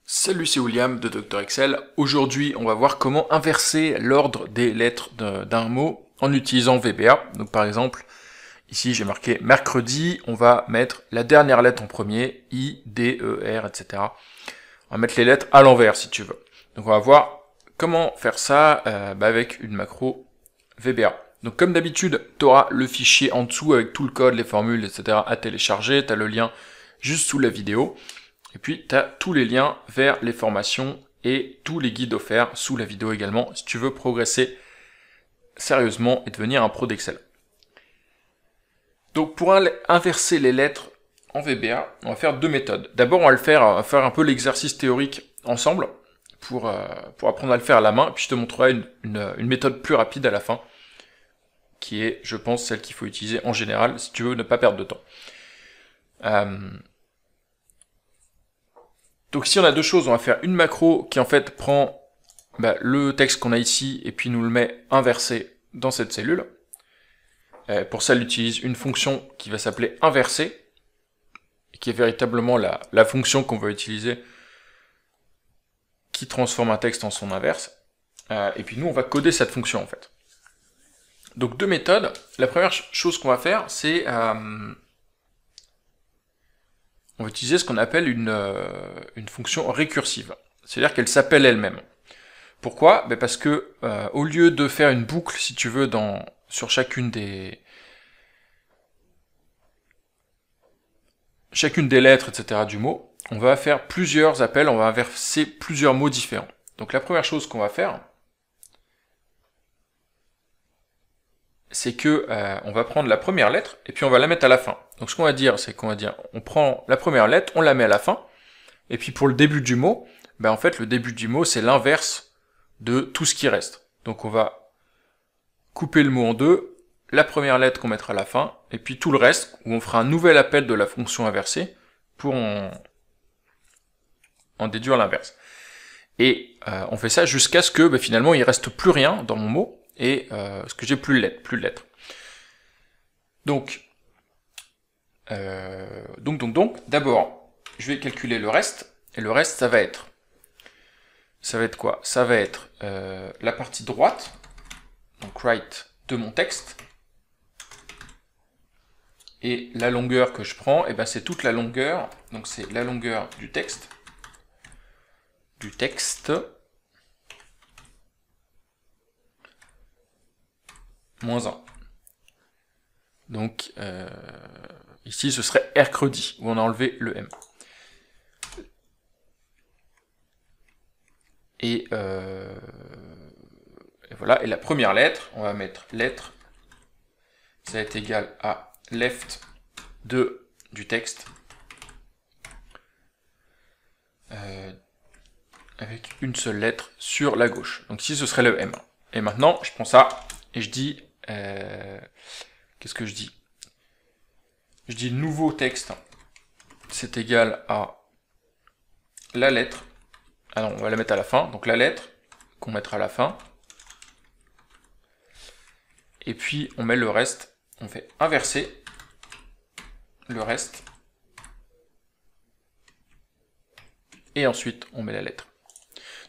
Salut, c'est William de Dr Excel. Aujourd'hui, on va voir comment inverser l'ordre des lettres d'un mot en utilisant VBA. Donc par exemple, ici j'ai marqué mercredi, on va mettre la dernière lettre en premier, I, D, E, R, etc. On va mettre les lettres à l'envers si tu veux. Donc on va voir comment faire ça avec une macro VBA. Donc comme d'habitude, tu auras le fichier en dessous avec tout le code, les formules, etc. à télécharger. Tu as le lien juste sous la vidéo. Et puis, tu as tous les liens vers les formations et tous les guides offerts sous la vidéo également, si tu veux progresser sérieusement et devenir un pro d'Excel. Donc, pour inverser les lettres en VBA, on va faire deux méthodes. D'abord, on va faire un peu l'exercice théorique ensemble pour apprendre à le faire à la main. Puis, je te montrerai une méthode plus rapide à la fin, qui est, je pense, celle qu'il faut utiliser en général si tu veux ne pas perdre de temps. Donc si on a deux choses, on va faire une macro qui en fait prend le texte qu'on a ici et puis nous le met inversé dans cette cellule. Pour ça, elle utilise une fonction qui va s'appeler inverser, qui est véritablement la fonction qu'on va utiliser qui transforme un texte en son inverse. Et puis nous, on va coder cette fonction en fait. Donc deux méthodes. La première chose qu'on va faire, c'est on va utiliser ce qu'on appelle une fonction récursive. C'est-à-dire qu'elle s'appelle elle-même. Pourquoi? Parce que au lieu de faire une boucle, si tu veux, sur chacune des lettres, etc. du mot, on va faire plusieurs appels, on va inverser plusieurs mots différents. Donc la première chose qu'on va faire, c'est que on va prendre la première lettre et puis on va la mettre à la fin. Donc ce qu'on va dire, c'est qu'on va dire, on prend la première lettre, on la met à la fin, et puis pour le début du mot, en fait le début du mot c'est l'inverse de tout ce qui reste. Donc on va couper le mot en deux, la première lettre qu'on mettra à la fin, et puis tout le reste, où on fera un nouvel appel de la fonction inversée pour en déduire l'inverse. Et on fait ça jusqu'à ce que finalement il reste plus rien dans mon mot, et ce que j'ai plus de lettres. Donc, d'abord, je vais calculer le reste, et le reste ça va être quoi? Ça va être la partie droite, donc right, de mon texte, et la longueur que je prends, c'est toute la longueur, donc c'est la longueur du texte, moins 1. Donc, ici ce serait mercredi, où on a enlevé le M. Et voilà, et la première lettre, on va mettre lettre, ça va être égal à left du texte, avec une seule lettre sur la gauche. Donc ici ce serait le M. Et maintenant, je prends ça, et je dis, qu'est-ce que je dis? Je dis nouveau texte, c'est égal à la lettre, ah non, on va la mettre à la fin, donc la lettre qu'on mettra à la fin, et puis on met le reste, on fait inverser le reste, et ensuite on met la lettre.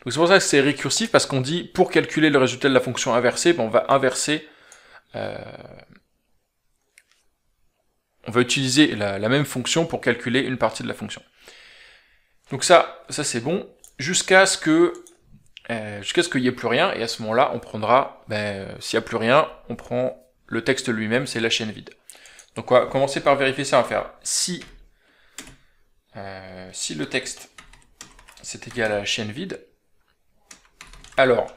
Donc c'est pour ça que c'est récursif, parce qu'on dit, pour calculer le résultat de la fonction inversée, on va inverser, on va utiliser la même fonction pour calculer une partie de la fonction. Donc ça c'est bon, jusqu'à ce qu'il n'y ait plus rien, et à ce moment-là, on prendra, s'il n'y a plus rien, on prend le texte lui-même, c'est la chaîne vide. Donc on va commencer par vérifier ça, on va faire si le texte c'est égal à la chaîne vide, alors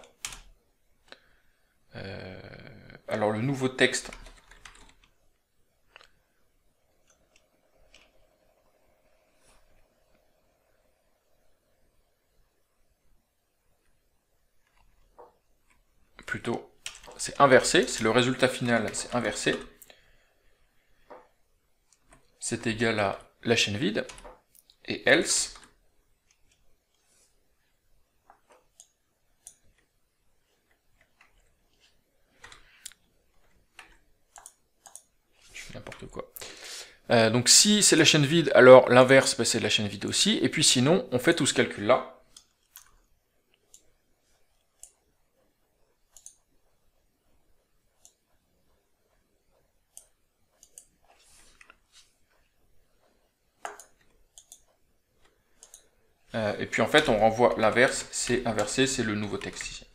le nouveau texte plutôt c'est inversé, c'est le résultat final, c'est inversé, c'est égal à la chaîne vide, et else n'importe quoi. Donc si c'est la chaîne vide, alors l'inverse, c'est la chaîne vide aussi. Et puis sinon, on fait tout ce calcul-là. Et puis en fait, on renvoie l'inverse, c'est inversé, c'est le nouveau texte ici.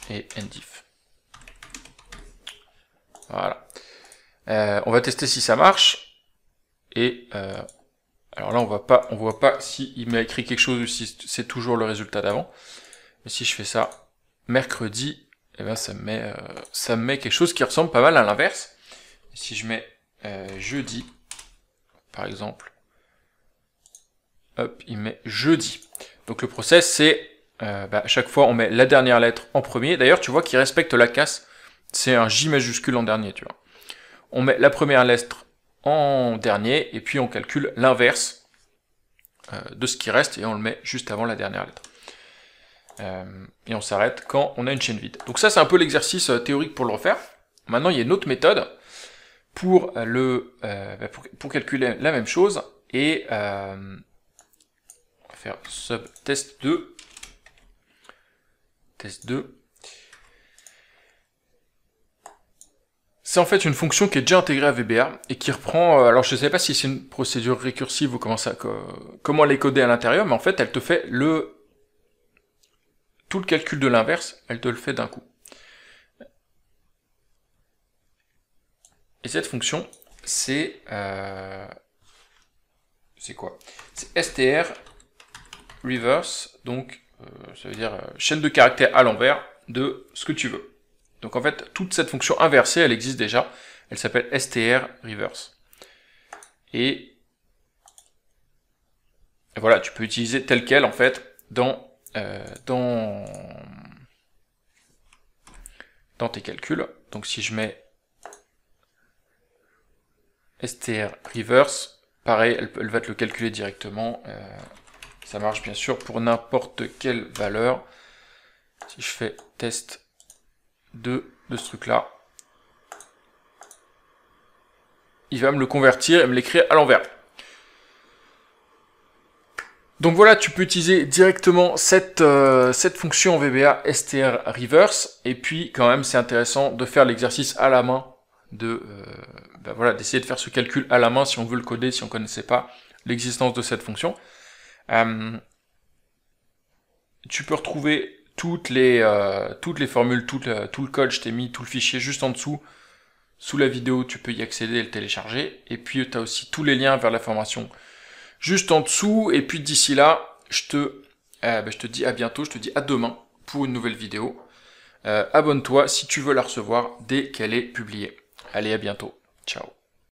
Et endif. Voilà. On va tester si ça marche. Et alors là, on voit pas si il m'a écrit quelque chose ou si c'est toujours le résultat d'avant. Mais si je fais ça, mercredi, eh ben ça me met quelque chose qui ressemble pas mal à l'inverse. Si je mets jeudi, par exemple, hop, il met jeudi. Donc le process, c'est à chaque fois, on met la dernière lettre en premier. D'ailleurs, tu vois qu'il respecte la casse. C'est un J majuscule en dernier, tu vois. On met la première lettre en dernier, et puis on calcule l'inverse de ce qui reste, et on le met juste avant la dernière lettre. Et on s'arrête quand on a une chaîne vide. Donc ça, c'est un peu l'exercice théorique pour le refaire. Maintenant, il y a une autre méthode pour pour calculer la même chose, et on va faire sub test 2. Test 2. C'est en fait une fonction qui est déjà intégrée à VBA et qui reprend, alors je ne sais pas si c'est une procédure récursive ou comment les coder à l'intérieur, mais en fait elle te fait tout le calcul de l'inverse, elle te le fait d'un coup. Et cette fonction, c'est quoi? C'est str reverse, donc ça veut dire chaîne de caractères à l'envers de ce que tu veux. Donc en fait, toute cette fonction inversée, elle existe déjà. Elle s'appelle str reverse. Et voilà, tu peux utiliser tel quel en fait dans tes calculs. Donc si je mets str reverse, pareil, elle va te le calculer directement. Ça marche bien sûr pour n'importe quelle valeur. Si je fais test de ce truc-là, il va me le convertir et me l'écrire à l'envers. Donc voilà, tu peux utiliser directement cette fonction en VBA str reverse, et puis quand même c'est intéressant de faire l'exercice à la main, d'essayer de faire ce calcul à la main si on veut le coder, si on ne connaissait pas l'existence de cette fonction. Tu peux retrouver toutes les formules, tout le code, je t'ai mis tout le fichier juste en dessous, sous la vidéo, tu peux y accéder et le télécharger, et puis tu as aussi tous les liens vers la formation juste en dessous, et puis d'ici là, je te dis à bientôt, je te dis à demain pour une nouvelle vidéo. Abonne-toi si tu veux la recevoir dès qu'elle est publiée. Allez, à bientôt, ciao.